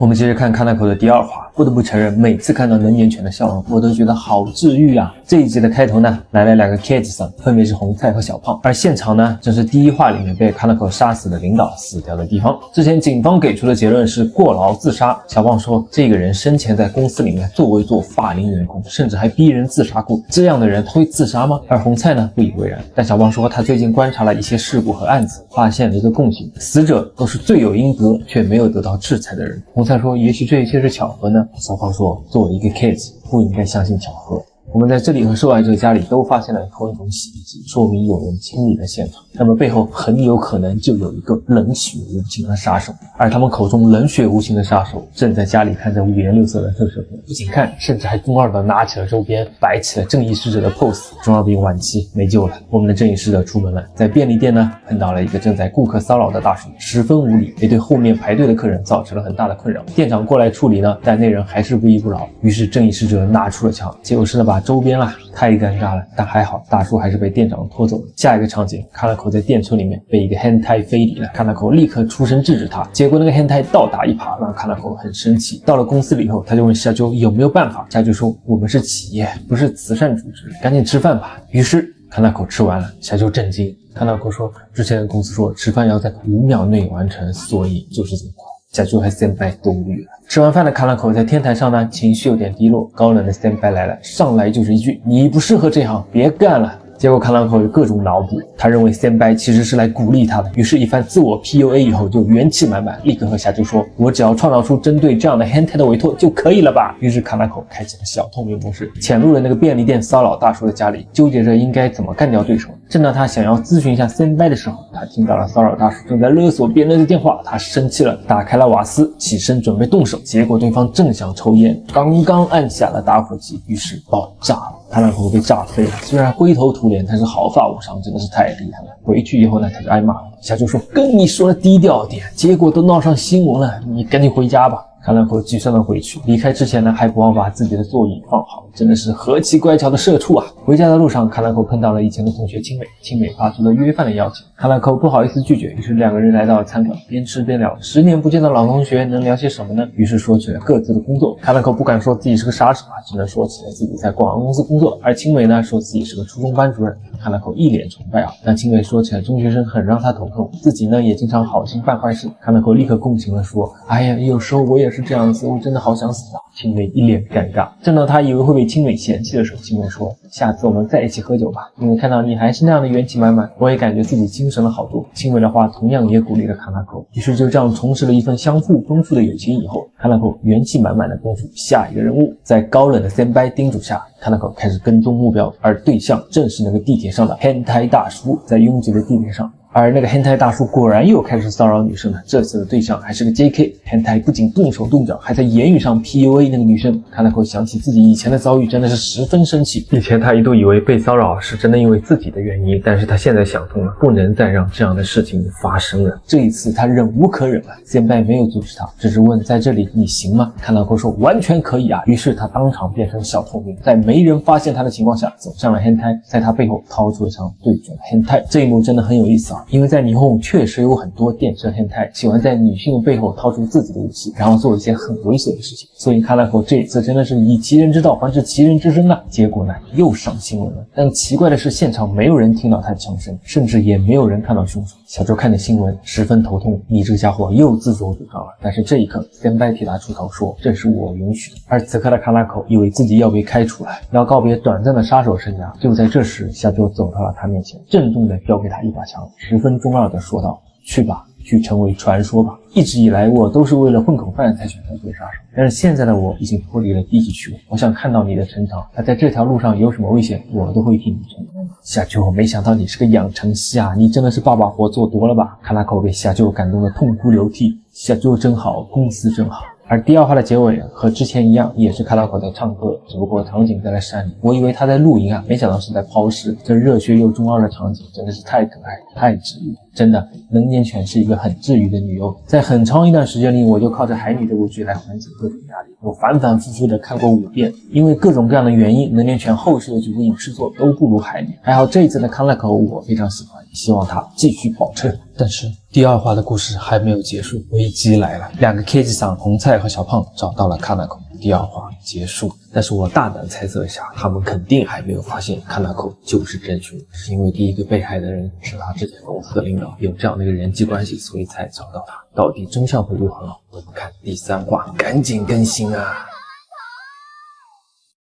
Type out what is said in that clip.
我们接着看康奈口的第二话，不得不承认，每次看到能年犬的笑容，我都觉得好治愈啊！这一集的开头呢，来了两个 kids 桑，分别是红菜和小胖，而现场呢，正是第一话里面被康奈口杀死的领导死掉的地方。之前警方给出的结论是过劳自杀，小胖说这个人生前在公司里面作为法龄员工，甚至还逼人自杀过，这样的人他会自杀吗？而红菜呢不以为然，但小胖说他最近观察了一些事故和案子，发现了一个共性，死者都是罪有应得却没有得到制裁的人。红菜说也许这一切是巧合呢，小胖说作为一个 kids 不应该相信巧合。我们在这里和受害者家里都发现了同一种洗衣机，说明有人清理了现场，那么背后很有可能就有一个冷血无情的杀手，而他们口中冷血无情的杀手正在家里看着五颜六色的特摄片，不仅看，甚至还中二的拿起了周边，摆起了正义使者的 pose。中二病晚期没救了，我们的正义使者出门了，在便利店呢碰到了一个正在顾客骚扰的大叔，十分无理，也对后面排队的客人造成了很大的困扰。店长过来处理呢，但那人还是不依不饶，于是正义使者拿出了枪，结果是呢把周边啦，太尴尬了，但还好大叔还是被店长拖走了。下一个场景，康奈口在电车里面被一个 hentai 非礼了，康奈口立刻出声制止他，结果那个 hentai 倒打一耙，让康奈口很生气。到了公司里以后，他就问夏鸠有没有办法，夏鸠说我们是企业，不是慈善组织，赶紧吃饭吧。于是康奈口吃完了，夏鸠震惊。康奈口说之前的公司说吃饭要在5秒内完成，所以就是这么快。夏鸠和 senpai 都无语了。吃完饭的康奈口在天台上呢，情绪有点低落，高冷的 senpai 来了，上来就是一句你不适合这行，别干了。结果康奈口有各种脑补，他认为 senpai 其实是来鼓励他的，于是一番自我 PUA 以后就元气满满，立刻和夏鸠说我只要创造出针对这样的 hentai 的委托就可以了吧。于是康奈口开启了小透明模式，潜入了那个便利店骚扰大叔的家里，纠结着应该怎么干掉对手。正当他想要咨询一下 senpai 的时候，他听到了骚扰大叔正在勒索别人的电话，他生气了，打开了瓦斯，起身准备动手，结果对方正想抽烟，刚刚按下了打火机，于是爆炸了。康奈口被炸飞了，虽然灰头土脸，但是毫发无伤，真的是太厉害了。回去以后呢，他就挨骂了。夏鸠说跟你说了低调点，结果都闹上新闻了，你赶紧回家吧。康奈口沮丧的回去，离开之前呢，还不忘把自己的座椅放好，真的是何其乖巧的社畜啊！回家的路上，康奈口碰到了以前的同学青美，青美发出了约饭的邀请，康奈口不好意思拒绝，于是两个人来到了餐馆，边吃边聊。10年不见的老同学能聊些什么呢？于是说起了各自的工作。康奈口不敢说自己是个杀手啊，只能说起了自己在广告公司工作，而青美呢说自己是个初中班主任。康奈口一脸崇拜啊，但青美说起来中学生很让他头痛，自己呢也经常好心办坏事。康奈口立刻共情了说，哎呀，有时候我也是这样子，我真的好想死啊。青美一脸尴尬，正当他以为会被青美嫌弃的时候，青美说下次我们再一起喝酒吧，因为看到你还是那样的元气满满，我也感觉自己精神了好多。青美的话同样也鼓励了康奈口，于是就这样重拾了一份相互丰富的友情以后，康奈口元气满满的奔赴下一个任务。在高冷的senpai叮嘱下，康奈口开始跟踪目标，而对象正是那个地铁上的hentai大叔。在拥挤的地铁上，而那个 hentai 大叔果然又开始骚扰女生了，这次的对象还是个 JK。 hentai 不仅动手动脚，还在言语上 PUA 那个女生。康奈口想起自己以前的遭遇，真的是十分生气。以前他一度以为被骚扰是真的因为自己的原因，但是他现在想通了，不能再让这样的事情发生了。这一次他忍无可忍了，senpai没有阻止他，只是问在这里你行吗？康奈口说完全可以啊。于是他当场变成小透明，在没人发现他的情况下走向了 hentai， 在他背后掏出了枪对准了 hentai。这一幕真的很有意思啊，因为在霓虹确实有很多电车hentai喜欢在女性的背后掏出自己的武器，然后做一些很猥琐的事情，所以康奈口这一次真的是以其人之道还治其人之身啊。结果呢又上新闻了，但奇怪的是现场没有人听到他的枪声，甚至也没有人看到凶手。小周看着新闻十分头痛，你这个家伙又自作主张了。但是这一刻senpai替他出头说这是我允许的。而此刻的康奈口以为自己要被开除了，要告别短暂的杀手生涯，就在这时小周走到了他面前，郑重地交给他一把枪，十分中二地说道去吧，去成为传说吧。一直以来我都是为了混口饭才选择做杀手，但是现在的我已经脱离了低级趣味，我想看到你的成长，那在这条路上有什么危险我都会替你承担。夏鸠，没想到你是个养成系啊，你真的是爸爸活做多了吧。康奈口被夏鸠感动得痛哭流涕，夏鸠真好，公司真好。而第二话的结尾和之前一样，也是康奈口在唱歌，只不过场景在了山里。我以为他在露营啊，没想到是在抛尸。这热血又中二的场景真的是太可爱太治愈了。真的，能年犬是一个很治愈的女优。在很长一段时间里，我就靠着海女这部剧来缓解各种压力。我反反复复的看过5遍，因为各种各样的原因，能年犬后续的几部影视作都不如海女。还好这一次的康奈口我非常喜欢。希望他继续保车。但是第2话的故事还没有结束，危机来了。2个 K 级上红菜和小胖找到了卡纳口。第2话结束，但是我大胆猜测一下，他们肯定还没有发现卡纳口就是真凶，是因为第一个被害的人是他之前公司的领导，有这样的一个人际关系，所以才找到他。到底真相会如何？我们看第3话，赶紧更新啊！